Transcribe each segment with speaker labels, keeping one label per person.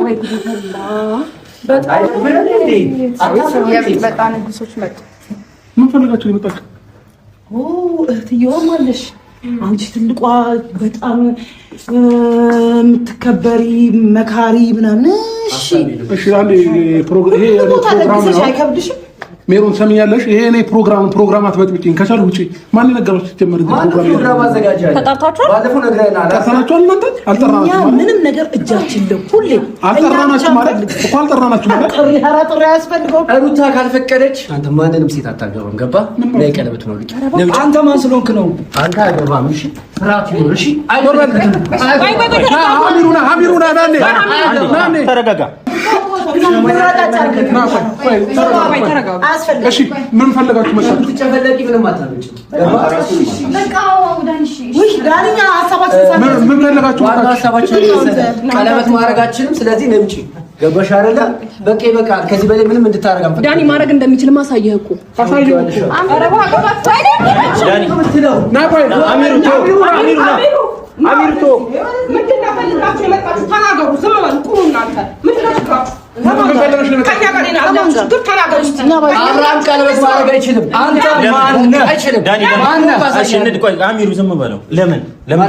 Speaker 1: ወይ ጉድላ በጣም ንጉሶች መጡ።
Speaker 2: ምን ፈልጋችሁ የመጣችሁ?
Speaker 1: እህትየዋም አለሽ አንቺ ትልቋ በጣም የምትከበሪ መካሪ ምናምን። እሺ
Speaker 2: አንዴ ፕሮግራም
Speaker 1: አይከብድሽም?
Speaker 2: ሜሮን ሰሚያለሽ? ይሄ እኔ ፕሮግራም አትበጥብጪኝ። ከቻል ውጪ ማን ነገራችሁ? ሲጀመር
Speaker 3: ፕሮግራም አዘጋጃለሁ።
Speaker 1: ተጣጣችሁ?
Speaker 3: ባለፈው ነግረናል።
Speaker 2: ተጣጣችሁ? እናንተ አልጠራናችሁም።
Speaker 1: ምንም ነገር እጃችን ለው ሁሌ
Speaker 2: አልጠራናችሁ ማለት እኮ አልጠራናችሁ ማለት
Speaker 1: ጥሪ ያስፈልገው።
Speaker 3: ሩታ ካልፈቀደች አንተ ማንንም ሴት አታገባም። ገባ? ላይ ቀለበት ነው ልጅ። አንተ ማን ስለሆንክ ነው? አንተ አገባም። እሺ ፍራት ነው። እሺ
Speaker 2: አሚሩና ናኔ ተረጋጋ። እሺ ምን ፈልጋችሁ መጣችሁ?
Speaker 3: ትጨፈለቂ ምንም አታመጭ።
Speaker 2: ምን ፈልጋችሁ
Speaker 3: ሀሳባችን ቀለበት ማድረጋችንም ስለዚህ ነምጪ። ገባሽ አይደለ? በቃ ይበቃል። ከዚህ በላይ ምንም እንድታረጋም
Speaker 1: ዳኒ ማድረግ እንደሚችል ማሳየህ እኮ
Speaker 2: አሳየው እኮ
Speaker 3: ዳኒ ና ቆይ አሚርቶ
Speaker 1: ምንድን ነው ፈልጋችሁ የመጣችሁ? ተናገሩ። ዝም በሉ። ቁሙ እናንተ። ምንድን ነው ችግራችሁ?
Speaker 3: አብርሃም ቀለበት ማድረግ አይችልም። አንተ ማነህ? አይችልም።
Speaker 4: ዳኒ ቆይ አሚሩ ዝም በለው። ለምን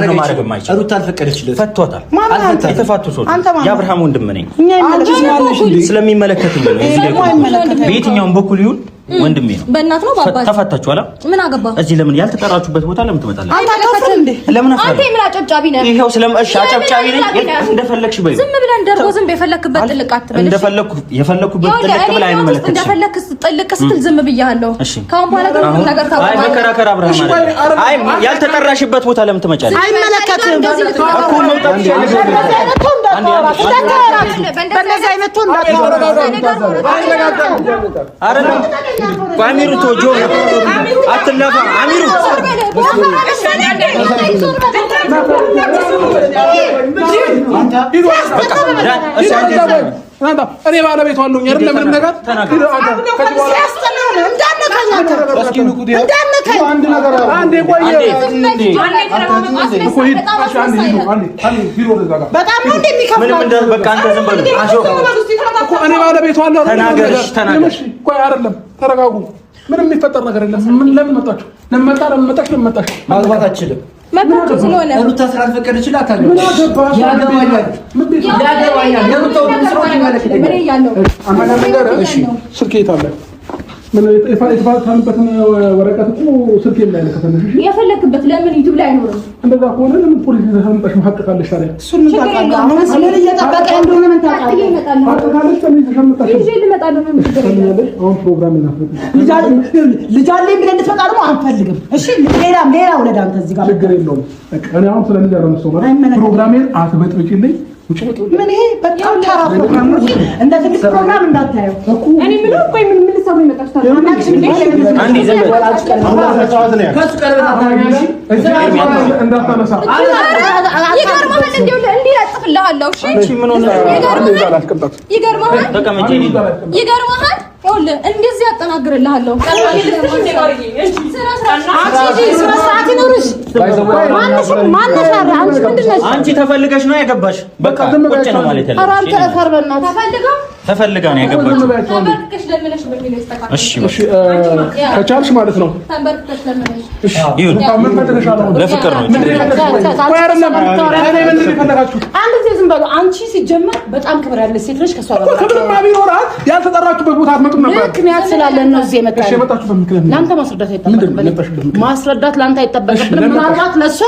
Speaker 4: ነው ማድረግ የማይችል? ሩታ አልፈቀደችልህ። ፈቷታል። የተፋቱ ሰው የአብርሃም ወንድም ነኝ። ስለሚመለከትኝ ነው። በየትኛውም በኩል ይሁን ወንድሜ ነው።
Speaker 1: በእናት ነው ባባስ
Speaker 4: ተፋታችኋል። ምን አገባ? እዚህ ለምን ያልተጠራችሁበት ቦታ ለምን ትመጣለህ?
Speaker 1: አንተ አከፍል እንዴ?
Speaker 4: ለምን አፈራ?
Speaker 1: አንተ ምን አጨብጫቢ ነህ?
Speaker 4: ይሄው ስለምእሺ አጨብጫቢ ነኝ። እንደፈለግሽ በይ።
Speaker 1: ዝም ብለህ እንደርጎ ዝም በፈለክበት ጥልቅ አትበል።
Speaker 4: የፈለኩበት ጥልቅ ብለህ አይመለከትሽ።
Speaker 1: እንደፈለክ ጥልቅ ስትል ዝም ብያለሁ። ካሁን በኋላ ግን ሁሉ ነገር ታውቃለህ።
Speaker 4: አይ መከራከር አብርሃም አይደል? አይ ያልተጠራሽበት ቦታ ለምን ትመጫለሽ?
Speaker 1: አይመለከትም
Speaker 4: እኮ መውጣት ይችላል።
Speaker 1: በእነዚህ አይነት ቶን
Speaker 4: አይደለም አሚሩ ተወጆ አትለፋ አሚሩ
Speaker 2: እኔ ባለቤቷ አለኝ አይደል? ለምን ነገር እኔ ባለቤቷ አይደለም። ተረጋጉ። ምንም የሚፈጠር ነገር የለም። ለምን መጣችሁ? ለምን መጣሽ?
Speaker 3: ማግባት አትችልም።
Speaker 1: መጣችሁ ስለሆነ
Speaker 3: ሩታ ስላልፈቀደችልህ አታገባም። ያገባኛል። የሩታው ምስሮች ይመለከተኛል።
Speaker 2: ስልክ የት አለ? ምን የተፋታንበትን ወረቀት እኮ ስልክ የለም። ከተነሽ
Speaker 1: የፈለክበት ለምን ዩቲዩብ ላይ አይኖርም?
Speaker 2: እንደዛ ከሆነ ለምን ፖሊስ ተሰምጣሽ መሐቀቃለሽ? ታዲያ
Speaker 1: እሱን ታውቃለህ። አሁን ስለዚህ እየጠበቀ እንደሆነ ምን ታውቃለህ?
Speaker 2: ታውቃለሽ። ለምን ተሰምጣሽ
Speaker 1: ይዤ ልመጣለሁ። ምን ትፈልጋለሽ?
Speaker 2: አሁን ፕሮግራም እናፈጥ
Speaker 1: ልጅ አለኝ ብለህ እንድትመጣ ደግሞ አንፈልግም። እሺ ሌላ ወለዳ አንተ እዚህ ጋር
Speaker 2: ችግር የለውም። በቃ እኔ አሁን ስለልጅ አይደለም ሰው ማለት ፕሮግራሜን አትበጥብጪልኝ።
Speaker 1: ምን ይሄ በጣም ተራ ፕሮግራም ነው። እንደ ትልቅ ፕሮግራም እንዳታየው። እኔ ምን ቆይ ምን ልትሰሩ ይመጣችኋል?
Speaker 4: አንዴ ዘመድ
Speaker 3: ከሱ ቀለበት አታገኝሽ
Speaker 2: እንዳታነሳ
Speaker 1: ይገርምሃል። እንዲህ ያጽፍልሃለሁ። እሺ ይገርምሃል። ይኸውልህ እንደዚህ ያጠናግርልሃለሁ።
Speaker 4: አንቺ ተፈልገሽ ነው ያገባሽ። በቃ ቁጭ ነው ማለት ያለው። ተፈልጋ ነው ያገባችው። እሺ
Speaker 2: ከቻልሽ ማለት ነው።
Speaker 4: ይሁን ለፍቅር ነው።
Speaker 1: አንድ ጊዜ ዝም በሉ። አንቺ ሲጀመር በጣም ክብር ያለሽ ሴት ነሽ። ከሷ ጋር
Speaker 2: ክብርማ ቢኖራት ያልተጠራችሁበት ቦታ አትመጡም ነበር።
Speaker 1: ምክንያት ስላለን ነው እዚህ የመጣው።
Speaker 2: የመጣችሁበት ምክንያት
Speaker 1: ለአንተ ማስረዳት አይጠበቅብንም። ማስረዳት ለአንተ አይጠበቅብንም። ምናልባት ለእሷ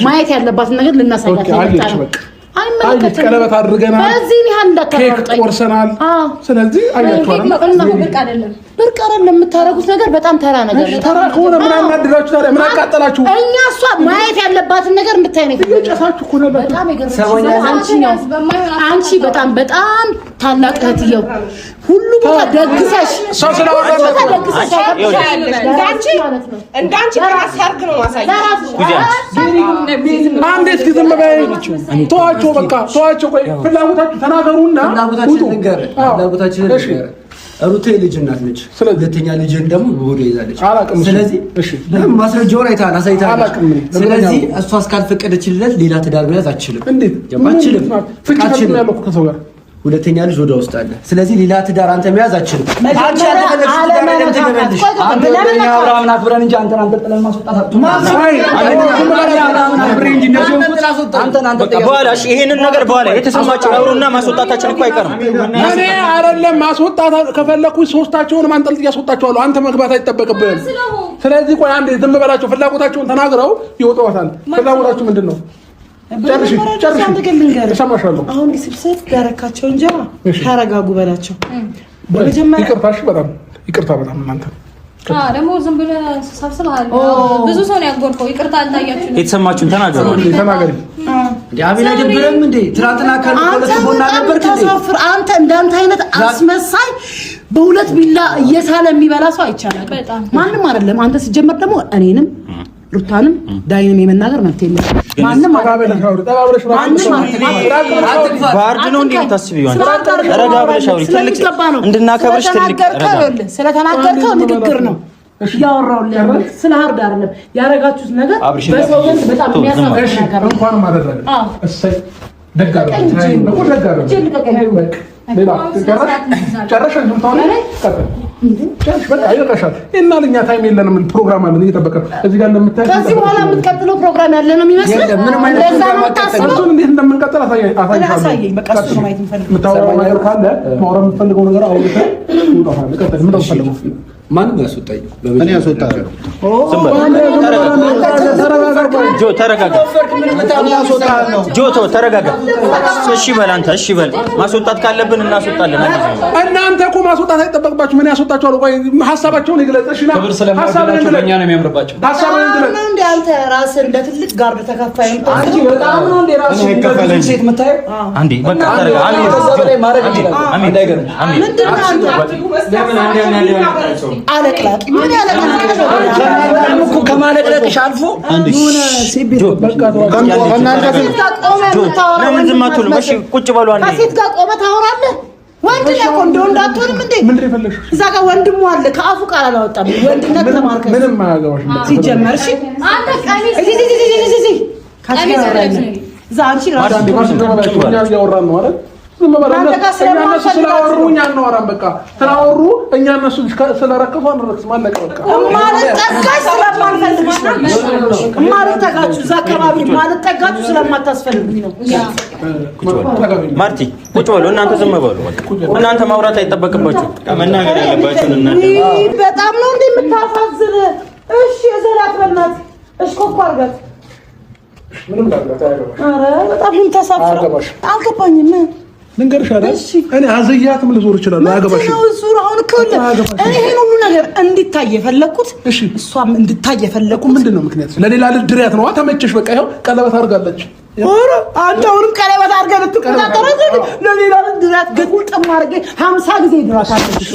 Speaker 1: ማየት ያለባትን ነገር ልናሳያት ነው።
Speaker 2: አይመለከትም። ቀለበት አድርገናል።
Speaker 1: በዚህ ያህል እንዳታረቁ
Speaker 2: ቆርሰናል። ስለዚህ አያችኋል።
Speaker 1: ብርቅ አይደለም የምታረጉት ነገር በጣም ተራ ነገር ነው።
Speaker 2: ተራ ከሆነ ምን አናድራችሁ ታዲያ? ምን አቃጠላችሁ?
Speaker 1: እኛ እሷ ማየት ያለባትን ነገር እንድታይ ነው
Speaker 2: እየጨሳችሁ እኮ ነበር።
Speaker 1: በጣም አንቺ በጣም ታላቅ እህትየው ሁሉ ቦታ ደግሰሽ
Speaker 2: ሰው ስለወረደ
Speaker 1: ደግሰሽ እንዳንቺ በራስ ሰርግ ነው ማሳየው።
Speaker 2: አንዴት ዝም በይ። ተዋቸው በቃ ተዋቸው። ቆይ ፍላጎታችሁ ተናገሩና
Speaker 3: ፍላጎታችን ንገር። ሩታ ልጅ እናት ነች። ሁለተኛ ልጅን ደግሞ በሆዷ ይዛለች። ስለዚህ ማስረጃውን አሳይታለች። ስለዚህ እሷ እስካልፈቀደችለት ሌላ ትዳር መያዝ አትችልም። ሁለተኛ ልጅ ወደ ውስጥ አለ። ስለዚህ ሌላ ትዳር አንተ መያዝ አትችልም። አንቺ ያልተፈለግሽ ትዳር ለምን አብርሃምን አክብረን እንጂ አንተን አንጠልጥለን ማስወጣት አትችልም። በኋላ እሺ፣ ይሄንን ነገር በኋላ የተሰማቸው አብሮና ማስወጣታችን እኮ አይቀርም።
Speaker 2: እኔ አይደለም ማስወጣት ከፈለኩ ሶስታቸውንም አንጠልጥዬ አስወጣቸዋለሁ። አንተ መግባት አይጠበቅብህም። ስለዚህ ቆይ አንዴ ዝም በላቸው። ፍላጎታቸውን ተናግረው ይወጣዋታል። ፍላጎታቸው ምንድን ነው? ጨርሽ እሰማሻለሁ።
Speaker 1: አሁን ስብሰት ያረካቸው እንጀራ ተረጋጉ በላቸው። በመጀመሪያ ይቅርታ በጣም እናንተ
Speaker 5: ደግሞ ዝም ብለህ ሰብስበሃል። ብዙ ሰው ነው ያጎርከው። ይቅርታ አልታያችሁም።
Speaker 4: የተሰማችሁን ተናገሩ።
Speaker 2: ተናገሪ።
Speaker 3: አቤል አይደብርም እንዴ? ትናንትና ከሁለት ቦና ነበር እንዴ?
Speaker 1: አንተ እንዳንተ አይነት አስመሳይ በሁለት ቢላ እየሳለ የሚበላ ሰው አይቻልም። ማንም አይደለም። አንተ ሲጀመር ደግሞ እኔንም ሩታንም ዳይንም የመናገር መብት የለም። ማንም
Speaker 4: ባርድ ነው እንዴ ታስቢው? ረጋ ብለሽ አውሪ። ትልቅ እንድናከብርሽ ትልቅ
Speaker 1: ስለተናገርከው ንግግር ነው ያወራውልህ። ስለ ሀርድ አይደለም ያረጋችሁት ነገር በሰው ዘንድ በጣም የሚያሳፍር ነገር ነው።
Speaker 2: እንኳን ማድረግ እሰይ ደጋጋ ጨረሻ እና ለኛ ታይም የለንም። ፕሮግራም አለን እየጠበቀን እዚህ ጋር እንደምታየው
Speaker 1: ከዚህ በኋላ የምትቀጥለው ፕሮግራም ያለ ነው የሚመስለው።
Speaker 3: ምንም አይነት ፕሮግራም
Speaker 2: አታስበው። እንዴት እንደምንቀጥል አሳይሻለሁ።
Speaker 1: በቃ እሱ ነው ማየት የምፈልገው።
Speaker 2: የምታወራው ነገር ካለ ማውራት የምትፈልገው ነገር አውርተህ ትውጣፋለህ። ቀጥል። ምን ነው
Speaker 3: ማንም ያስወጣኝ?
Speaker 2: እኔ ያስወጣለሁ።
Speaker 4: ጆ ተረጋጋ። ተረጋጋ። እሺ በል አንተ እሺ በል። ማስወጣት ካለብን እናስወጣለን።
Speaker 2: እናንተ እኮ ማስወጣት አይጠበቅባችሁ። ምን ያስወጣችኋል? ቆይ ሀሳባቸውን ይግለጽ። እሺ ና ሀሳባቸውን ለኛ ነው የሚያምርባቸው። ሀሳባቸውን ይግለጽ።
Speaker 1: ነው እንዴ አንተ ራስህ እንደ ትልቅ ጋርድ ተከፋይ
Speaker 3: አንቺ በጣም ነው እንዴ ራስህ እንደ ሴት የምታየው?
Speaker 4: አንዴ በቃ ተረጋጋ።
Speaker 1: አለቅላቂ ምን ያለቅላቂ
Speaker 3: ከማለቅለቅሽ አልፎ
Speaker 4: ለምን ዝም አትሉም? እሺ ቁጭ በሉ። አንዴ
Speaker 1: ከሴት ጋር ቆመህ ታወራለህ። ወንድ ነህ እንደ ወንድ አትሆንም እንዴ?
Speaker 2: ምንድን የፈለግሽው?
Speaker 1: እዛ ጋር ወንድሙ አለ። ከአፉ ቃል አላወጣም። ወንድነት ተማርከሽ
Speaker 2: ምንም አያገባሽ
Speaker 1: ሲጀመር። እሺ አንተ ቀሚስ እዛ አንቺ ራስህ
Speaker 2: ያወራን ነው አይደል? እነሱ ስላወሩ እኛ እናወራም። በቃ ስላወሩ እኛ እነሱ ስለረከሱ አንረክስ ማለቀ በቃ
Speaker 1: ማለጠጋች ስለማልፈልግሽ ነው። ማለጠጋችሁ እዛ አካባቢ ማለጠጋችሁ ስለማታስፈልጉኝ ነው።
Speaker 4: ማርቲ ቁጭ በሉ። እናንተ ዝም በሉ። እናንተ ማውራት አይጠበቅባችሁ። መናገር ያለባችሁን እናንተ።
Speaker 1: በጣም ነው እንዴ የምታሳዝን። እሺ ዘላት በእናት እሺ ኮኮ አድርጋት።
Speaker 2: ምንም ላድርጋት አያገባሽ።
Speaker 1: ኧረ በጣም እንተሳፍረው አልገባኝም።
Speaker 2: ልንገርሽ አይደል እኔ አዘያትም ልዞር ይችላል። አያገባሽ
Speaker 1: ነው ዙር። አሁን እኮ እኔ ይሄን ሁሉ ነገር እንድታይ የፈለኩት እሷም እንድታይ የፈለኩ
Speaker 2: ምንድነው ምክንያት? ለሌላ ልጅ ድሪያት ነው። ተመቸሽ። በቃ ይኸው ቀለበት አድርጋለች።
Speaker 1: ኧረ አንተ አሁንም ቀለበት አድርገህ ልትቆጣጠረው ለሌላ ልጅ ድሪያት ግጥም አድርጌ 50 ጊዜ ድራታለች።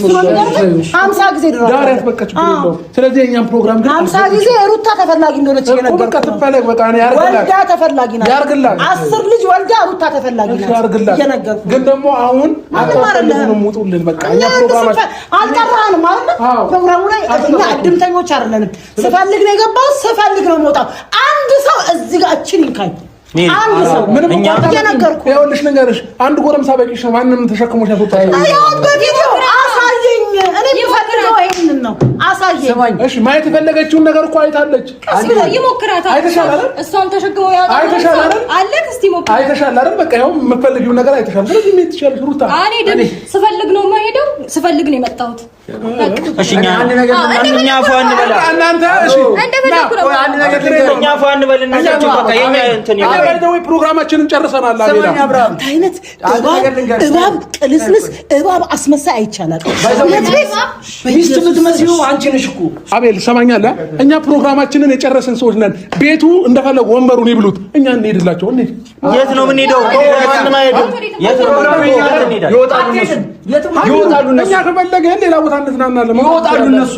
Speaker 1: 50 ጊዜ ድራታለች። ዳሪያት በቃ ችግር የለውም። ስለዚህ የእኛም ፕሮግራም ግን 50 ጊዜ ሩታ ተፈላጊ እንደሆነች የነገርኩህ ትፈልግ። በቃ እኔ ያርግላት ወልዳ ተፈላጊ ናት። ያርግላት 10 ልጅ ወልዳ ሩታ ተፈላጊ ናት። ያርግላት የነገርኩህ ግን ደግሞ አሁን አጣጣለንም ሙጡልን። በቃ እኛ ፕሮግራማችን አልቀራንም ማለት ፕሮግራሙ ላይ እኛ አድምተኞች አይደለንም። ስፈልግ ነው የገባው፣ ስፈልግ ነው የምወጣው። አንድ ሰው እዚህ ጋር እቺን ይንካኝ። አንድ ሰው ምንም እየነገርኩህ ይኸውልሽ፣ ንገርሽ አንድ ጎረምሳ በቂሽ ነው። ማንንም ተሸክሞሽ ያስወጣኝ ያው በቪዲዮ አሳየኝ። እኔ የምፈልገው ይሄንን ነው። አሳየኝ። እሺ ማየት የፈለገችውን ነገር እኮ አይታለች።
Speaker 5: ቀስብሎ ይሞክራታል። አይተሻል አይደል? እሷን ተሸክሞ ያወጣው
Speaker 2: አይተሻል አይደል?
Speaker 5: አለክ እስቲ ሞክራ።
Speaker 2: አይተሻል አይደል? በቃ ይኸው የምትፈልጊውን ነገር አይተሻል። ስለዚህ ምን ትችያለሽ ሩታ?
Speaker 5: እኔ ስፈልግ ነው የማሄደው፣ ስፈልግ ነው የመጣሁት።
Speaker 4: እሺ አንድ ነገር እኛ ፋን በላ
Speaker 2: እናንተ እሺ
Speaker 5: እንደፈለኩ ነው።
Speaker 2: አንድ ነገር
Speaker 4: እኛ ፋን በልና ናቸው። በቃ የኛ እንትን
Speaker 2: ወይ ፕሮግራማችንን ጨርሰናል። አቤላ
Speaker 1: አይነት እባብ ቅልስልስ እባብ አስመሳይ አይቻላል።
Speaker 3: ሚስት የምትመስለው አንቺ ነሽ እኮ
Speaker 2: አቤል። ሰማኛለህ? እኛ ፕሮግራማችንን የጨረስን ሰዎች ነን። ቤቱ እንደፈለጉ ወንበሩን ይብሉት፣ እኛ እንሄድላቸው። እንዴ
Speaker 4: የት ነው የምንሄደው? ማንም አይሄድም። የት ነው
Speaker 3: ይወጣሉ።
Speaker 2: እኛ ከፈለገን ሌላ ቦታ እንዝናናለን።
Speaker 3: ይወጣሉ እነሱ።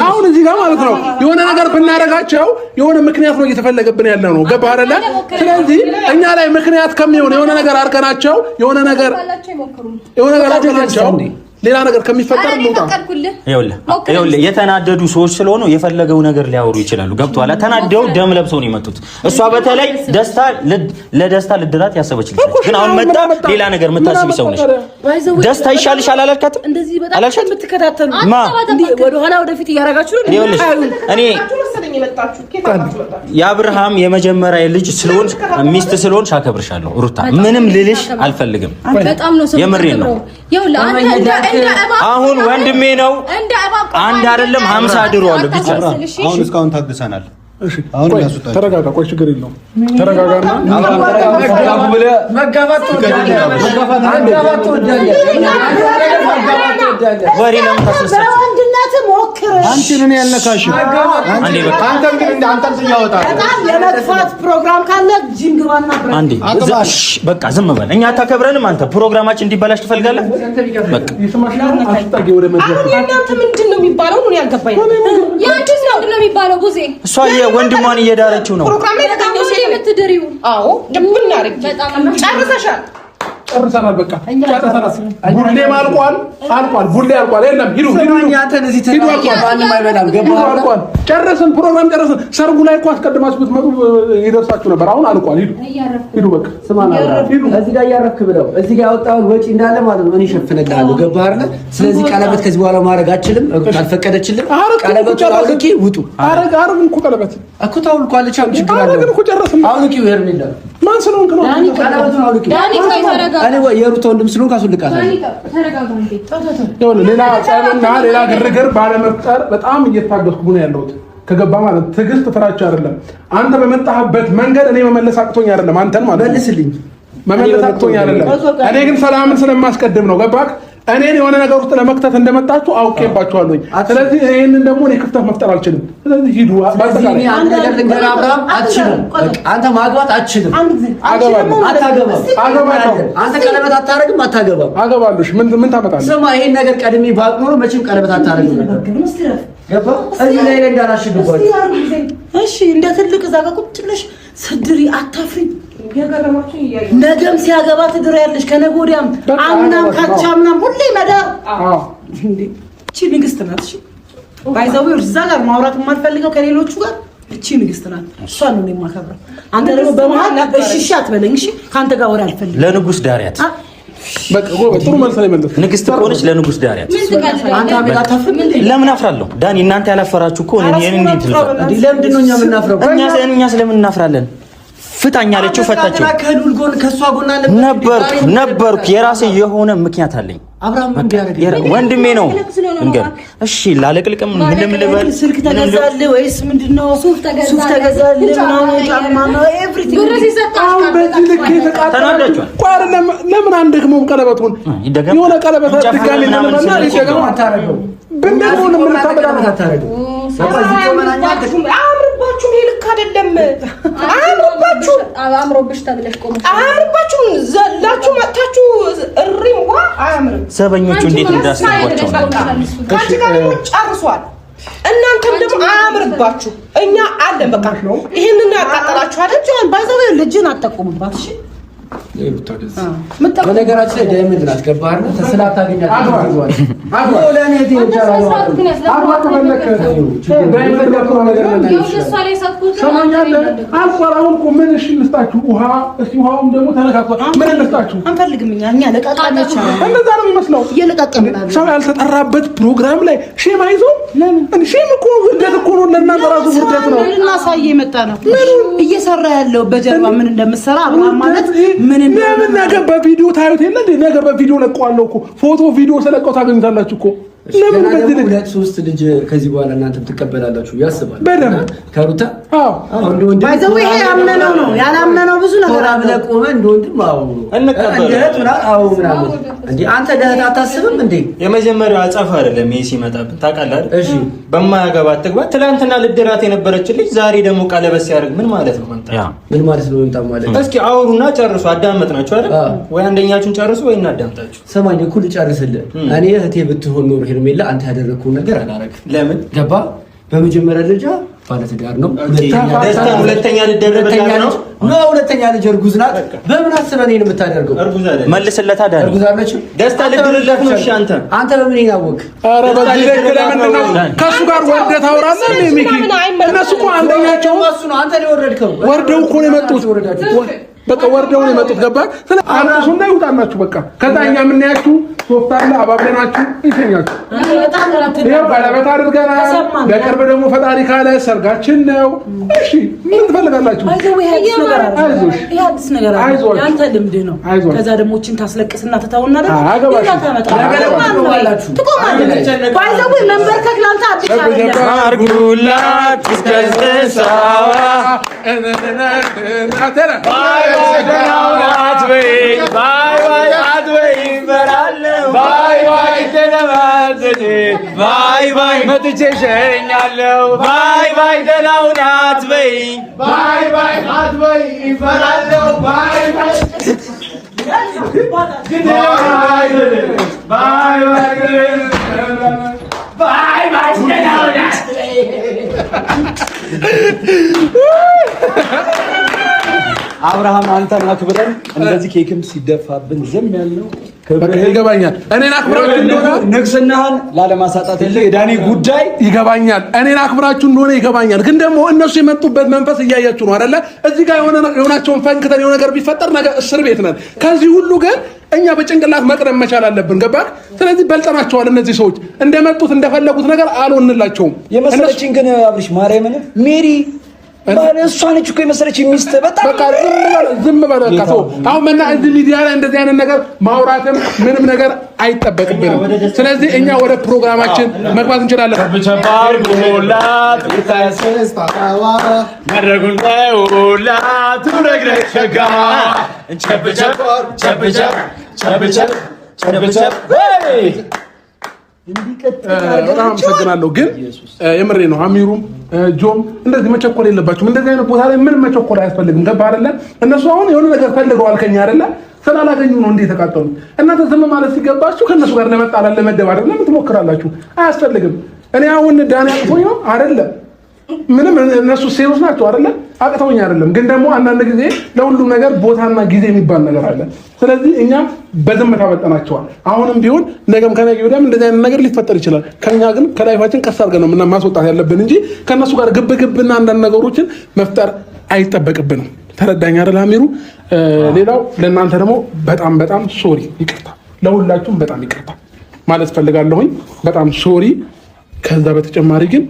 Speaker 2: አሁን እዚህ ጋር ማለት ነው የሆነ ነገር ብናደርጋቸው የሆነ ምክንያት ነው እየተፈለገብን ያለ ነው። ገባህ አይደለ? ስለዚህ እኛ ላይ ምክንያት ከሚሆን የሆነ ነገር አድርገናቸው የሆነ ነገር አድርገናቸው ሌላ ነገር ከሚፈጠር እንውጣ።
Speaker 4: ይኸውልህ የተናደዱ ሰዎች ስለሆኑ የፈለገው ነገር ሊያወሩ ይችላሉ። ገብቶሃል? ተናደው ደም ለብሰው ነው የመጡት። እሷ በተለይ ለደስታ ልድራት ያሰበች ልጅ ግን አሁን መጣ ሌላ ነገር የምታስቢ ሰው ነሽ። ደስታ ይሻልሻል አላልካትም?
Speaker 1: እንደዚህ በጣም የምትከታተሉ ወደ ኋላ ወደፊት እያደረጋችሁ ነው።
Speaker 4: እኔ የአብርሃም የመጀመሪያ ልጅ ስለሆንሽ ሚስት ስለሆንሽ አከብርሻለሁ ሩታ። ምንም ልልሽ አልፈልግም።
Speaker 5: በጣም ነው
Speaker 4: የምሬን ነው። አሁን ወንድሜ ነው አንድ አይደለም 50 አድሯል ብቻ።
Speaker 6: አሁን እስካሁን ታግሰናል።
Speaker 2: እሺ አሁን ተረጋጋ። ቆይ ችግር የለውም ተረጋጋና
Speaker 3: መጋባት
Speaker 4: ወሬ ለምን ታስነሳችሁ?
Speaker 1: ወንድነት ሞክር።
Speaker 6: አንቺን እኔ ያልነካሽ አንተ ግን እንደ አንተን ሲያወጣ
Speaker 1: በጣም የመጥፋት ፕሮግራም ካለ ጅንግባና
Speaker 4: አንዴ በቃ ዝም በል። እኛ አታከብረንም። አንተ ፕሮግራማችን እንዲበላሽ ትፈልጋለህ? በቃ
Speaker 2: ይስማሽና አስጠጊ ወደ መድረክ።
Speaker 1: አሁን የእናንተ ምንድን ነው የሚባለው? ነው ያልገባኝ።
Speaker 5: ያንቺስ ምንድን ነው የሚባለው? ጉዜ
Speaker 4: እሷ ወንድሟን እየዳረችው ነው።
Speaker 1: ፕሮግራም ላይ ተገኘው
Speaker 5: የምትድሪው?
Speaker 1: አዎ ድብና አድርጊ። ጨርሰሻል።
Speaker 2: ጨርሰናል። በቃ ጨርሰናል። ቡሌ አልቋል። ቡሌ አልቋል። የለም ሂዱ።
Speaker 3: አንተን እዚህ ተናግረን ማንም አይበላም። ገባህ?
Speaker 2: አልቋል። ጨረስን። ፕሮግራም ጨረስን። ሰርጉ ላይ እኮ አስቀድማችሁ ብትመጡ ይደርሳችሁ ነበር። አሁን አልቋል። ሂዱ። በቃ
Speaker 3: ስማና እዚህ ጋር እያረፍክ ብለው እዚህ ጋር ያወጣውን ወጪ እንዳለ ማለት ነው እኔ እሸፍንልሃለሁ። ገባህ አይደል? ስለዚህ ቀለበት ከዚህ በኋላ ማድረግ አልችልም። ካልፈቀደችልኝ ቀለበቱ አውልቂ ውጡ።
Speaker 2: አረግን እኮ ቀለበት
Speaker 3: እኮ ታውልቋለች። ችግር አለ
Speaker 2: ግን እኮ ጨረስን።
Speaker 3: አውልቂው ሄርሜላ
Speaker 2: ማን ስለሆንክ ነው?
Speaker 3: ቀለበቱን አውልቂው። እኔ ወይ የሩታ ወንድም ስለሆንክ አስወልቃታለሁ።
Speaker 2: ሌላ ጸብና ሌላ ግርግር ባለመፍጠር በጣም እየታገስኩ ነው ያለሁት። ከገባ ማለት ትዕግስት ፍራቻ አይደለም። አንተ በመጣህበት መንገድ እኔ መመለስ አቅቶኝ አይደለም። አንተን ማለት
Speaker 3: መልስልኝ
Speaker 2: መመለስ አቅቶኝ አይደለም። እኔ ግን ሰላምን ስለማስቀድም ነው። ገባክ? እኔን የሆነ ነገር ውስጥ ለመክተት እንደመጣችሁ አውቄባችኋለሁ። ስለዚህ ይሄንን ደግሞ እኔ ክፍተት መፍጠር አልችልም። ስለዚህ ሂዱ።
Speaker 3: ባጠቃላይ አንተ ነገር ልንገር፣ አብርሃም አትችልም። አንተ ማግባት አትችልም። አታገባም። አንተ ቀለበት አታረግም፣ አታገባም።
Speaker 2: አገባለሽ። ምን ታመጣለህ?
Speaker 3: ስማ፣ ይሄን ነገር ቀድሜ ባቅ ኖሮ መቼም ቀለበት አታረግም ነበር። ገባ? እዚህ ላይ እንዳላሽግባችሁ።
Speaker 1: እሺ፣ እንደ ትልቅ እዛ ጋር ቁጭ ብለሽ ስድሪ አታፍሪ። ነገም ሲያገባ ትድሪያለሽ፣ ከነገ ወዲያም አምናም ካቻምናም ሁሌ መዳር። እቺ ንግስት ናት። እሺ ባይዘው እዛ ጋር ማውራት የማልፈልገው ከሌሎቹ ጋር እቺ ንግስት ናት። እሷን ነው የማከብረው። አንተ ደግሞ በመሃል እሺ አትበለኝ። እሺ ካንተ ጋር ወሬ አልፈልግም።
Speaker 4: ለንጉስ ዳሪያት
Speaker 2: በቃ ጥሩ መልስ ላይ መለስ።
Speaker 4: ንግስት ሆነች ለንጉስ ዳሪያት።
Speaker 3: አንተ አቤት አታፍርም እንዴ?
Speaker 4: ለምን አፍራለሁ? ዳኒ እናንተ ያላፈራችሁ እኮ እኔ እንዴት ልፈራ?
Speaker 3: ለምንድን ነው እኛ የምናፍረው?
Speaker 4: እኛ ስለምን እናፍራለን? ፍታኛ አለችው፣ ፈታችው።
Speaker 3: ከዱል ጎን ከሷ ጎን አለ
Speaker 4: ነበርኩ። የራሴ የሆነ ምክንያት አለኝ።
Speaker 3: አብርሃም ምን ቢያደርግ
Speaker 4: ወንድሜ ነው እንግዲህ። እሺ ላለቅልቅም ምንም ልበል።
Speaker 1: ስልክ ተገዛልህ ወይስ ምንድነው? ሱፍ ተገዛልህ ምናምን ጫማ ነው ኤቭሪቲንግ።
Speaker 2: አሁን በዚህ ልክ የተቃጠላችሁ ቆይ አይደለም። ለምን አንደግሞም ቀለበቱን? የሆነ ቀለበት ድጋሚ ለምንና ሊደገም አታረገው። ብንደግሞ ምን ታበላታረገው? አምሮባችሁ ልክ አይደለም።
Speaker 5: አምሮብሽ ተብለሽ ቆም።
Speaker 1: አምሮባችሁ ዘላችሁ መጣችሁ እሪም ዋ አያምርም።
Speaker 4: ዘበኞቹ እንዴት እንዳስባቸው
Speaker 1: ካንቺ ጋር ጨርሷል። እናንተም ደግሞ አያምርባችሁ። እኛ አለን በቃ ይሄንን ያቃጠላችሁ አይደል? ጆን ባይዘው ልጅን አጠቁምባት። እሺ
Speaker 3: በነገራችን ላይ ዳይመንድ ናት። ገባህ አይደል? ተስላ ታገኛለህ።
Speaker 2: ውሃውም ደግሞ ተነካክቷል። ምን እንስጣችሁ?
Speaker 1: አንፈልግም እኛ ለቃቃሚዎች
Speaker 2: እንደዛ ነው የሚመስለው።
Speaker 1: እየለቃቀምናል።
Speaker 2: ሰው ያልተጠራበት ፕሮግራም ላይ ሼም አይዞህ። ሼም እኮ ውርደት እኮ ነው። ለእናንተ ራሱ ውርደት ነው።
Speaker 1: ልናሳይ የመጣ ነው እየሰራ ያለው በጀርባ ምን እንደምትሰራ አብርሃም ማለት ምን
Speaker 2: ነገ በቪዲዮ ታዩት የለ እንዴ? ነገ በቪዲዮ ለቀዋለሁ እኮ ፎቶ ቪዲዮ ስለቀው ታገኙታላችሁ እኮ። ለምን በዚህ ልጅ
Speaker 3: ሁለት ሶስት ልጅ ከዚህ በኋላ እናንተ ትቀበላላችሁ ያስባል
Speaker 2: በደንብ
Speaker 3: ከሩታ
Speaker 1: ባይዘው ይሄ ያመነው ነው ያላመነው ብዙ ነገር
Speaker 3: አብለ ቆመ እንደወንድም እንዴ አንተ ደህና አታስብም እንዴ?
Speaker 4: የመጀመሪያው አጻፋ አይደለም ይሄ ሲመጣብን ታውቃለህ አይደል? እሺ በማያገባት ትግባ። ትላንትና ልድራት የነበረች ልጅ ዛሬ ደግሞ ቀለበት ሲያደርግ ምን ማለት ነው?
Speaker 3: ምን ማለት ነው? እንታ ማለት
Speaker 4: እስኪ አውሩና ጨርሱ። አዳመጥናችሁ አይደል? ወይ አንደኛችሁን ጨርሱ ወይ እናዳምጣችሁ።
Speaker 3: ሰማኝ እኮ ልጨርስልህ። እኔ እህቴ ብትሆን ኖር ሄርሜላ አንተ ያደረግከውን ነገር አላረግም።
Speaker 4: ለምን
Speaker 3: ገባ? በመጀመሪያ ደረጃ ባለትዳር ነው።
Speaker 4: ሁለተኛ ልጅ እርጉዝ ናት። በምን አስበህ እኔን የምታደርገው? መልስለት አይደል?
Speaker 3: እርጉዝ አለች።
Speaker 4: ደስታ ልድርለት ነው። እሺ አንተ
Speaker 3: በምን ያወቅ?
Speaker 2: ኧረ በዚህ ልክ ለምንድን ነው ከእሱ ጋር ወርደህ ታወራለህ? ሚኪ እነሱ እኮ አንደኛቸው
Speaker 3: ነው። አንተ ነው የወረድከው።
Speaker 2: ወርደው እኮ ነው የመጡት። በቃ ወርደው ነው የመጡት። ገባህ? አንሱና ይውጣላችሁ በቃ። ከዛ እኛ የምናያችሁ ሶፍት አለ አባብለናችሁ ይተኛችሁ። ይኸው ቀለበት አድርገናል። በቅርብ ደግሞ ፈጣሪ ካለ ሰርጋችን ነው። እሺ ምን ትፈልጋላችሁ?
Speaker 1: አዲስ ነገር ያንተ ልምድ ነው። ከዛ ደግሞ እችን ታስለቅስና ትተውና ደግሞ መንበርከክ ላንተ አዲስ
Speaker 4: አርጉላት እስከዝሳዋ ባይ ባይ መጥቼ ሸኛለሁ። ባይ ባይ ደህና ሁን አትበይኝ። ባይ ባይ አትበይኝ እፈራለሁ። ባይ ባይ
Speaker 6: አብርሃም አንተን አክብረን እንደዚህ ኬክም ሲደፋብን ዝም ያልነው
Speaker 2: ይገባኛል። እኔን አክብራችሁ እንደሆነ
Speaker 6: ንግስናህን ላለማሳጣት የዳኒ ጉዳይ
Speaker 2: ይገባኛል። እኔን አክብራችሁ እንደሆነ ይገባኛል። ግን ደግሞ እነሱ የመጡበት መንፈስ እያያችሁ ነው አይደለ? እዚህ ጋር የሆናቸውን ፈንክተን የሆነ ነገር ቢፈጠር ነገ እስር ቤት ነን። ከዚህ ሁሉ ግን እኛ በጭንቅላት መቅደም መቻል አለብን። ገባህ? ስለዚህ በልጠናቸዋል። እነዚህ ሰዎች እንደመጡት እንደፈለጉት ነገር አልሆንላቸውም።
Speaker 6: የመሰለችኝ ግን አብርሽ ማርያምን ሜሪ እሷ ነች እኮ የመሰለች ሚስት። በጣም
Speaker 2: በቃ ዝም በል በቃ ተው። አሁን መና እዚህ ሚዲያ ላይ እንደዚህ አይነት ነገር ማውራትም ምንም ነገር አይጠበቅብንም። ስለዚህ እኛ ወደ ፕሮግራማችን መግባት እንችላለን። በጣም አመሰግናለሁ። ግን የምሬ ነው። አሚሩም ጆም እንደዚህ መቸኮል የለባችሁም። እንደዚህ አይነት ቦታ ላይ ምንም መቸኮል አያስፈልግም። ገባ አይደለ? እነሱ አሁን የሆነ ነገር ፈልገዋል ከኛ አይደለ? ስላላገኙ ነው እንዴ የተቃጠሉ። እናንተ ዝም ማለት ሲገባችሁ ከነሱ ጋር ለመጣላል ለመደባደብ ለምን ትሞክራላችሁ? አያስፈልግም። እኔ አሁን ዳኒ አቅፎኝ ነው አይደለም። ምንም እነሱ ሴቶች ናቸው አይደለ? አቅተውኝ አይደለም። ግን ደግሞ አንዳንድ ጊዜ ለሁሉም ነገር ቦታና ጊዜ የሚባል ነገር አለ። ስለዚህ እኛ በዝምታ በጠናቸዋል። አሁንም ቢሆን ነገም ከነገ ወዲያም እንደዚህ አይነት ነገር ሊፈጠር ይችላል። ከኛ ግን ከላይፋችን ቀስ አድርገን ነው ማስወጣት ያለብን እንጂ ከነሱ ጋር ግብግብና አንዳንድ ነገሮችን መፍጠር አይጠበቅብንም። ተረዳኝ አይደል አሚሩ? ሌላው ለእናንተ ደግሞ በጣም በጣም ሶሪ፣ ይቅርታ፣ ለሁላችሁም በጣም ይቅርታ ማለት ፈልጋለሁኝ። በጣም ሶሪ። ከዛ በተጨማሪ ግን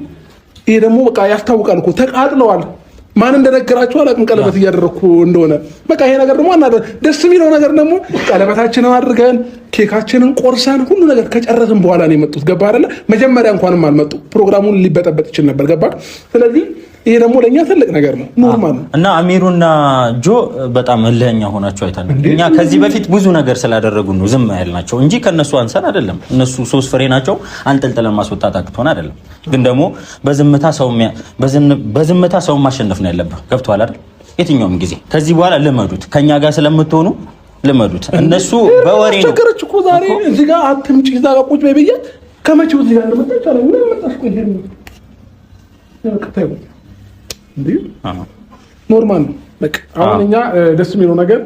Speaker 2: ይሄ ደግሞ በቃ ያስታውቃል እኮ ተቃጥለዋል። ማን እንደነገራችሁ አላውቅም፣ ቀለበት እያደረኩ እንደሆነ። በቃ ይሄ ነገር ደግሞ ደስ የሚለው ነገር ደግሞ ቀለበታችንን አድርገን ኬካችንን ቆርሰን ሁሉ ነገር ከጨረስን በኋላ ነው የመጡት። ገባ አይደለ? መጀመሪያ እንኳንም አልመጡ፣ ፕሮግራሙን ሊበጠበጥ ይችል ነበር። ገባ? ስለዚህ ይሄ ደግሞ ለእኛ ትልቅ ነገር ነው፣ ኖርማል ነው።
Speaker 4: እና አሚሩና ጆ በጣም እልህኛ ሆናችሁ አይተናል። እኛ ከዚህ በፊት ብዙ ነገር ስላደረጉ ነው ዝም ያልናቸው እንጂ ከነሱ አንሰን አይደለም። እነሱ 3 ፍሬ ናቸው፣ አንጠልጥለን ማስወጣት አቅቶን አይደለም። ግን ደግሞ በዝምታ ሰው ማሸነፍ ነው ያለብህ። ገብቶሃል አይደል? የትኛውም ጊዜ ከዚህ በኋላ ልመዱት፣ ከኛ ጋር ስለምትሆኑ ልመዱት። እነሱ በወሬ ነው
Speaker 2: ቸገረች እኮ ዛሬ እዚህ ጋር አትምጪ፣ እዛ ጋር ቁጭ በይ ብያት ከመቼው እዚህ ጋር እንደመጣች አለ ምን መጣሽ? ቆይ ይሄን እንዴ ኖርማል ነው። በቃ አሁን እኛ ደስ የሚለው ነገር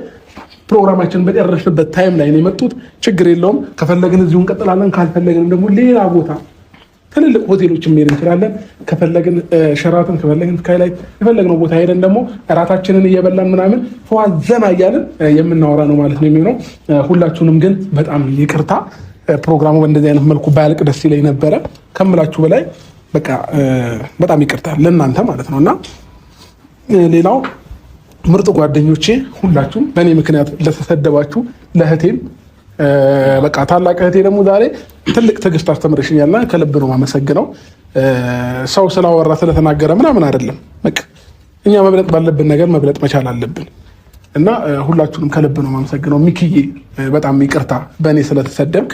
Speaker 2: ፕሮግራማችን በጨረስንበት ታይም ላይ ነው የመጡት። ችግር የለውም። ከፈለግን እዚሁ እንቀጥላለን፣ ካልፈለግንም ደግሞ ሌላ ቦታ ትልልቅ ሆቴሎችን መሄድ እንችላለን። ከፈለግን ሸራተን፣ ከፈለግን ስካይላይት፣ የፈለግነው ቦታ ሄደን ደግሞ እራታችንን እየበላን ምናምን ፈዋ ዘና እያልን የምናወራ ነው ማለት ነው የሚሆነው። ሁላችሁንም ግን በጣም ይቅርታ። ፕሮግራሙ በእንደዚህ አይነት መልኩ ባያልቅ ደስ ይለኝ ነበረ ከምላችሁ በላይ። በቃ በጣም ይቅርታ ለእናንተ ማለት ነው። እና ሌላው ምርጥ ጓደኞቼ ሁላችሁም በእኔ ምክንያት ለተሰደባችሁ ለእህቴም በቃ ታላቅ እህቴ ደግሞ ዛሬ ትልቅ ትዕግስት አስተምረሽኛልና ከልብ ነው የማመሰግነው። ሰው ስላወራ ስለተናገረ ምናምን አይደለም። በቃ እኛ መብለጥ ባለብን ነገር መብለጥ መቻል አለብን እና ሁላችሁንም ከልብ ነው የማመሰግነው። ሚኪዬ በጣም ይቅርታ፣ በእኔ ስለተሰደብክ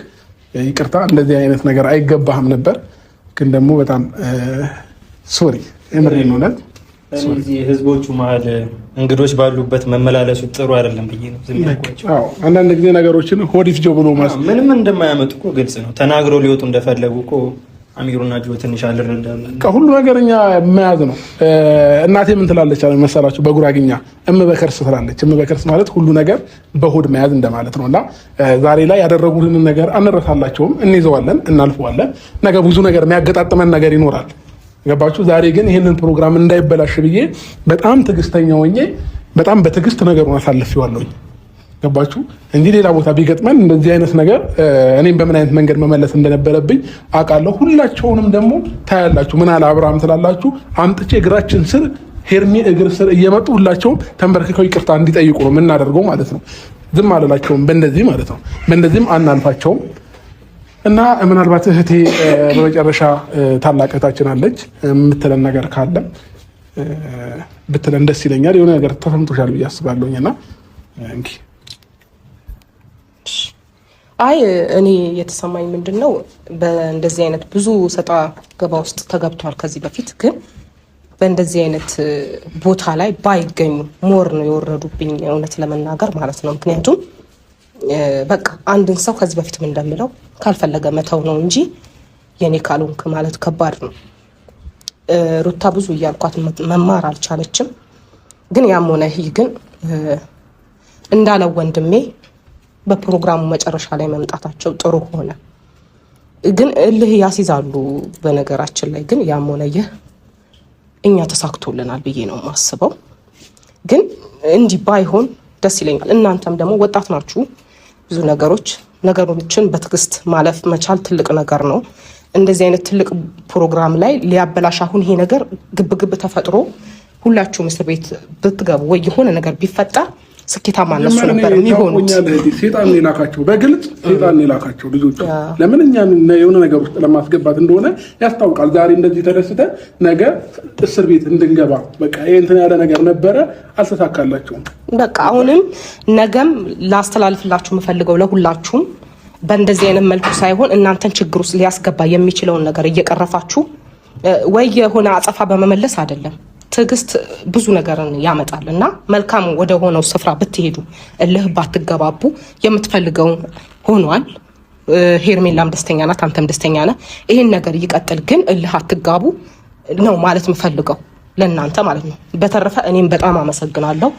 Speaker 2: ይቅርታ። እንደዚህ አይነት ነገር አይገባህም ነበር፣ ግን ደግሞ በጣም ሶሪ። የምሬን ነው።
Speaker 4: እዚህ ህዝቦቹ መሀል እንግዶች ባሉበት መመላለሱ ጥሩ አይደለም ብዬ ነው ዝም ያልኳቸው።
Speaker 2: አንዳንድ ጊዜ ነገሮችን ሆዲት ጆ ብሎ
Speaker 4: ምንም እንደማያመጡ እኮ ግልጽ ነው። ተናግረው ሊወጡ እንደፈለጉ እኮ አሚሩና ጆ ትንሽ አልረዳም።
Speaker 2: ከሁሉ ነገርኛ መያዝ ነው። እናቴ ምን ትላለች አለ መሰላችሁ? በጉራግኛ እምበከርስ ትላለች። እምበከርስ ማለት ሁሉ ነገር በሆድ መያዝ እንደማለት ነውና ዛሬ ላይ ያደረጉልን ነገር አንረሳላቸውም፣ እንይዘዋለን፣ እናልፈዋለን። ነገ ብዙ ነገር የሚያገጣጥመን ነገር ይኖራል። ገባችሁ? ዛሬ ግን ይህንን ፕሮግራም እንዳይበላሽ ብዬ በጣም ትዕግስተኛ ሆኜ በጣም በትዕግስት ነገሩን አሳልፌዋለሁኝ። ገባችሁ? እንጂ ሌላ ቦታ ቢገጥመን እንደዚህ አይነት ነገር እኔም በምን አይነት መንገድ መመለስ እንደነበረብኝ አውቃለሁ። ሁላቸውንም ደግሞ ታያላችሁ። ምን አለ አብርሃም ትላላችሁ? አምጥቼ እግራችን ስር ሄርሜ እግር ስር እየመጡ ሁላቸውም ተንበርክከው ይቅርታ እንዲጠይቁ ነው የምናደርገው ማለት ነው። ዝም አልላቸውም በእንደዚህ ማለት ነው። በእንደዚህም አናልፋቸውም። እና ምናልባት እህቴ በመጨረሻ ታላቅ እህታችን አለች የምትለን ነገር ካለ ብትለን ደስ ይለኛል። የሆነ ነገር ተሰምቶሻል ብዬ አስባለሁኝ እና እንኪ
Speaker 7: አይ እኔ የተሰማኝ ምንድነው በእንደዚህ አይነት ብዙ ሰጣ ገባ ውስጥ ተገብቷል ከዚህ በፊት ግን በእንደዚህ አይነት ቦታ ላይ ባይገኙ ሞር ነው የወረዱብኝ እውነት ለመናገር ማለት ነው። ምክንያቱም በቃ አንድን ሰው ከዚህ በፊት ምን እንደምለው ካልፈለገ መተው ነው እንጂ የኔ ካልሆንክ ማለት ከባድ ነው። ሩታ ብዙ እያልኳት መማር አልቻለችም። ግን ያም ሆነ ይህ ግን እንዳለው ወንድሜ በፕሮግራሙ መጨረሻ ላይ መምጣታቸው ጥሩ ሆነ። ግን እልህ ያስይዛሉ በነገራችን ላይ ግን ያም ሆነ ይህ እኛ ተሳክቶልናል ብዬ ነው የማስበው። ግን እንዲህ ባይሆን ደስ ይለኛል። እናንተም ደግሞ ወጣት ናችሁ። ብዙ ነገሮችን በትዕግስት ማለፍ መቻል ትልቅ ነገር ነው። እንደዚህ አይነት ትልቅ ፕሮግራም ላይ ሊያበላሽ አሁን ይሄ ነገር ግብግብ ተፈጥሮ ሁላችሁም እስር ቤት ብትገቡ ወይ የሆነ ነገር ቢፈጠር ስኬታማ እነሱ ነበር የሚሆኑት።
Speaker 2: ሴጣን የላካቸው በግልጽ ሴጣን የላካቸው ልጆች ለምን እኛን የሆነ ነገር ውስጥ ለማስገባት እንደሆነ ያስታውቃል። ዛሬ እንደዚህ ተደስተ ነገ እስር ቤት እንድንገባ በቃ ይሄ እንትን ያለ ነገር ነበረ፣ አልተሳካላቸውም።
Speaker 7: በቃ አሁንም ነገም ላስተላልፍላችሁ የምፈልገው ለሁላችሁም በእንደዚህ አይነት መልኩ ሳይሆን እናንተን ችግር ውስጥ ሊያስገባ የሚችለውን ነገር እየቀረፋችሁ ወይ የሆነ አጸፋ በመመለስ አይደለም። ትዕግስት ብዙ ነገርን ያመጣል እና መልካም ወደ ሆነው ስፍራ ብትሄዱ እልህ ባትገባቡ የምትፈልገውን ሆኗል። ሄርሜላም ደስተኛ ናት፣ አንተም ደስተኛ ነህ። ይሄን ነገር ይቀጥል፣ ግን እልህ አትጋቡ ነው ማለት የምፈልገው ለእናንተ ማለት ነው። በተረፈ እኔም በጣም አመሰግናለሁ።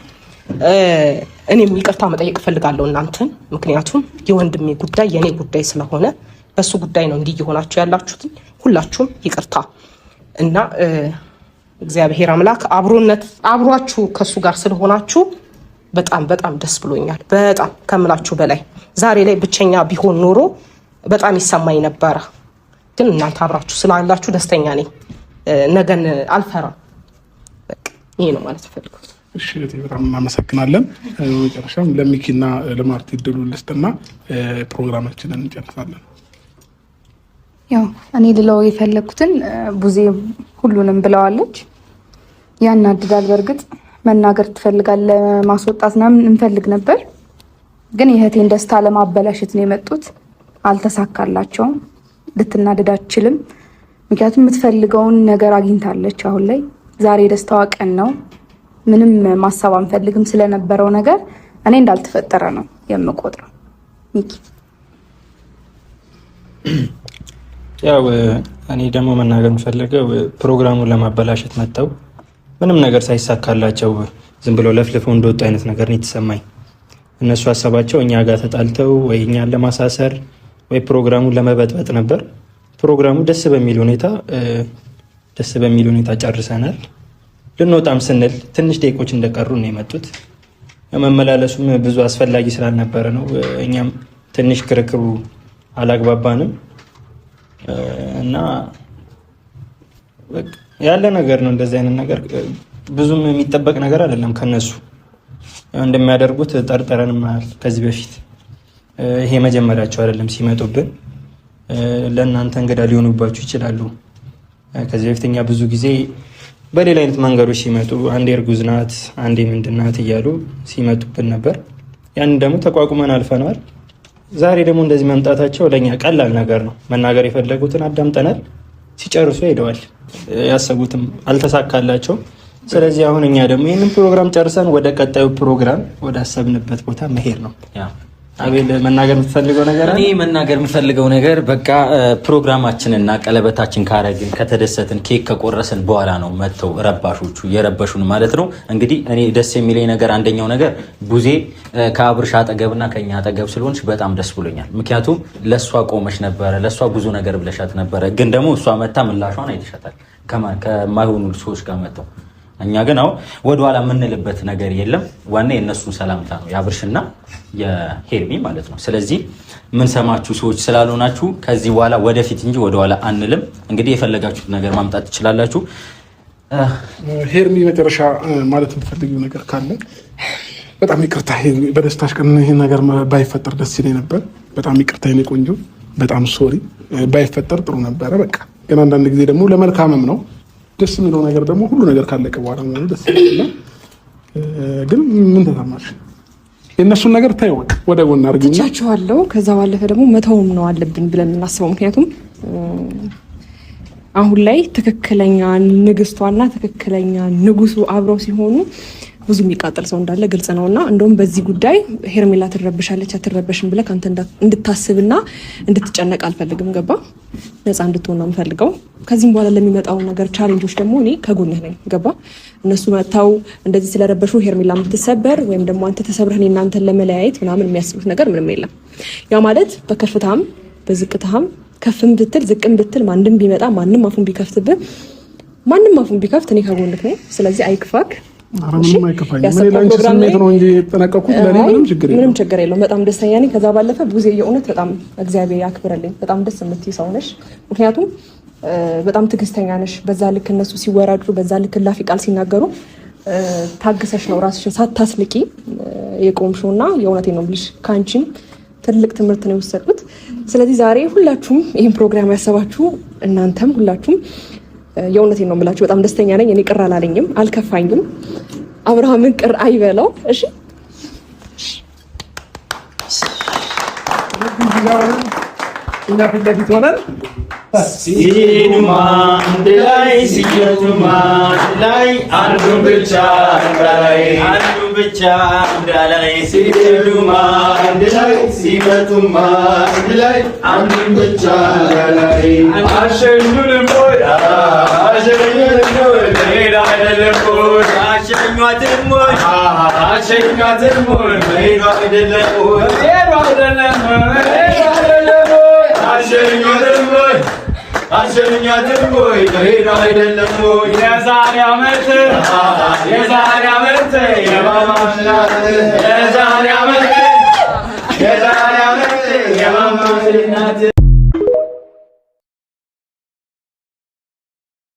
Speaker 7: እኔም ይቅርታ መጠየቅ እፈልጋለሁ እናንተን። ምክንያቱም የወንድሜ ጉዳይ የኔ ጉዳይ ስለሆነ በሱ ጉዳይ ነው እንዲህ እየሆናችሁ ያላችሁት። ሁላችሁም ይቅርታ እና እግዚአብሔር አምላክ አብሯችሁ ከሱ ጋር ስለሆናችሁ በጣም በጣም ደስ ብሎኛል። በጣም ከምላችሁ በላይ ዛሬ ላይ ብቸኛ ቢሆን ኖሮ በጣም ይሰማኝ ነበረ። ግን እናንተ አብራችሁ ስላላችሁ ደስተኛ ነኝ። ነገን አልፈራም። በቃ ይሄ ነው ማለት ፈልገው።
Speaker 2: እሺ በጣም እናመሰግናለን። መጨረሻም ለሚኪና ለማርቲ ድሉ ልስጥና ፕሮግራማችንን እንጨርሳለን።
Speaker 8: ያው እኔ ልለው የፈለኩትን ቡዜ ሁሉንም ብለዋለች። ያናድዳል። በርግጥ መናገር ትፈልጋለህ፣ ማስወጣት ምናምን እንፈልግ ነበር፣ ግን የእህቴን ደስታ ለማበላሸት ነው የመጡት። አልተሳካላቸውም። ልትናደድ አትችልም፣ ምክንያቱም የምትፈልገውን ነገር አግኝታለች። አሁን ላይ ዛሬ ደስታዋ ቀን ነው። ምንም ማሰብ አንፈልግም ስለነበረው ነገር። እኔ እንዳልተፈጠረ ነው የምቆጥረው። ሚኪ
Speaker 4: ያው እኔ ደግሞ መናገር የምፈልገው ፕሮግራሙን ለማበላሸት መጥተው ምንም ነገር ሳይሳካላቸው ዝም ብለው ለፍልፈው እንደወጡ አይነት ነገር ነው የተሰማኝ። እነሱ ሀሳባቸው እኛ ጋር ተጣልተው ወይ እኛን ለማሳሰር ወይ ፕሮግራሙን ለመበጥበጥ ነበር። ፕሮግራሙ ደስ በሚል ሁኔታ ጨርሰናል። ልንወጣም ስንል ትንሽ ደቂቆች እንደቀሩ ነው የመጡት። መመላለሱም ብዙ አስፈላጊ ስላልነበረ ነው። እኛም ትንሽ ክርክሩ አላግባባንም እና ያለ ነገር ነው። እንደዚህ አይነት ነገር ብዙም የሚጠበቅ ነገር አይደለም ከነሱ። እንደሚያደርጉት ጠርጥረንማል ከዚህ በፊት። ይሄ መጀመሪያቸው አይደለም ሲመጡብን። ለእናንተ እንግዳ ሊሆኑባችሁ ይችላሉ። ከዚህ በፊት እኛ ብዙ ጊዜ በሌላ አይነት መንገዶች ሲመጡ አንዴ እርጉዝ ናት፣ አንዴ ምንድን ናት እያሉ ሲመጡብን ነበር። ያን ደግሞ ተቋቁመን አልፈናል። ዛሬ ደግሞ እንደዚህ መምጣታቸው ለእኛ ቀላል ነገር ነው። መናገር የፈለጉትን አዳምጠናል፣ ሲጨርሱ ሄደዋል። ያሰቡትም አልተሳካላቸው። ስለዚህ አሁን እኛ ደግሞ ይህንን ፕሮግራም ጨርሰን ወደ ቀጣዩ ፕሮግራም ወደ አሰብንበት ቦታ መሄድ ነው። አቤል መናገር የምትፈልገው ነገር አለ? እኔ መናገር የምፈልገው ነገር በቃ ፕሮግራማችንና ቀለበታችን ካረግን ከተደሰትን ኬክ ከቆረስን በኋላ ነው መተው ረባሾቹ የረበሹን ማለት ነው። እንግዲህ እኔ ደስ የሚለኝ ነገር አንደኛው ነገር ቡዜ ከአብርሽ አጠገብና ከኛ አጠገብ ስለሆንሽ በጣም ደስ ብሎኛል። ምክንያቱም ለሷ ቆመሽ ነበረ፣ ለሷ ብዙ ነገር ብለሻት ነበረ። ግን ደግሞ እሷ መታ ምላሿን አይተሻታል ከማይሆኑ ሰዎች ጋር መተው። እኛ ግን አሁን ወደኋላ የምንልበት ነገር የለም። ዋና የእነሱን ሰላምታ ነው የአብርሽና የሄርሚ ማለት ነው። ስለዚህ ምን ሰማችሁ ሰዎች ስላልሆናችሁ ከዚህ በኋላ ወደፊት እንጂ ወደኋላ አንልም። እንግዲህ የፈለጋችሁት ነገር ማምጣት ትችላላችሁ።
Speaker 2: ሄርሚ መጨረሻ ማለት የምትፈልጊው ነገር ካለ? በጣም ይቅርታ በደስታሽ ቀን ይሄን ነገር ባይፈጠር ደስ ይለኝ ነበር። በጣም ይቅርታ የኔ ቆንጆ፣ በጣም ሶሪ። ባይፈጠር ጥሩ ነበረ። በቃ ግን አንዳንድ ጊዜ ደግሞ ለመልካምም ነው። ደስ የሚለው ነገር ደግሞ ሁሉ ነገር ካለቀ በኋላ ነው ደስ ይላል። ግን ምን ተሰማሽ? የእነሱን ነገር ታዩ ወደ ጎን አድርጊና
Speaker 7: ትቻቸዋለሁ። ከዛ ባለፈ ደግሞ መተውም ነው አለብን ብለን የምናስበው። ምክንያቱም አሁን ላይ ትክክለኛ ንግስቷና ትክክለኛ ንጉሱ አብረው ሲሆኑ ብዙ የሚቃጠል ሰው እንዳለ ግልጽ ነውና እንደውም በዚህ ጉዳይ ሄርሜላ ትረብሻለች አትረበሽም ብለህ አንተ እንድታስብና እንድትጨነቅ አልፈልግም። ገባ? ነፃ እንድትሆን ነው የምፈልገው። ከዚህም በኋላ ለሚመጣው ነገር ቻሌንጆች ደግሞ እኔ ከጎንህ ነኝ። ገባ? እነሱ መጥተው እንደዚህ ስለረበሹ ሄርሜላ የምትሰበር ወይም ደግሞ አንተ ተሰብረህ እናንተን ለመለያየት ምናምን የሚያስቡት ነገር ምንም የለም። ያ ማለት በከፍታም በዝቅታም ከፍም ብትል ዝቅም ብትል ማንም ቢመጣ ማንም አፉን ቢከፍትብህ ማንም አፉን ቢከፍት እኔ ከጎንህ ነኝ። ስለዚህ አይክፋክ። ምንም ችግር የለውም። በጣም ደስተኛ ነኝ። ከዛ ባለፈ ቡዜ የእውነት በጣም እግዚአብሔር ያክብረልኝ። በጣም ደስ የምትይ ሰው ነሽ። ምክንያቱም በጣም ትዕግስተኛ ነሽ። በዛ ልክ እነሱ ሲወራጩ፣ በዛ ልክ ላፊ ቃል ሲናገሩ ታግሰሽ ነው ራስሽን ሳታስንቂ የቆምሽው እና የእውነቴን ነው የምልሽ ከአንቺም ትልቅ ትምህርት ነው የወሰድኩት። ስለዚህ ዛሬ ሁላችሁም ይህን ፕሮግራም ያሰባችሁ እናንተም ሁላችሁም የእውነቴን ነው የምላችሁ በጣም ደስተኛ ነኝ። እኔ ቅር አላለኝም፣ አልከፋኝም። አብርሃምን ቅር አይበለው። እሺ
Speaker 2: እኛ ፊት ለፊት ሆነን
Speaker 4: ሲኑማ አንድ ላይ ሲገቱማ አንድ ላይ አንዱን ብቻ እንዳላይ ሲገቱማ አንድ ላይ ሲመቱማ አንድ ላይ አንዱን ብቻ እንዳላይ አሸኙንም ሆይ ሌላ አይደለም ሆይ አሸኟትም ሆይ ሌላ አይደለም አሸኛትም ሆይ ሌላ አይደለም ሆይ የዛሬ ዓመት የባባሽናት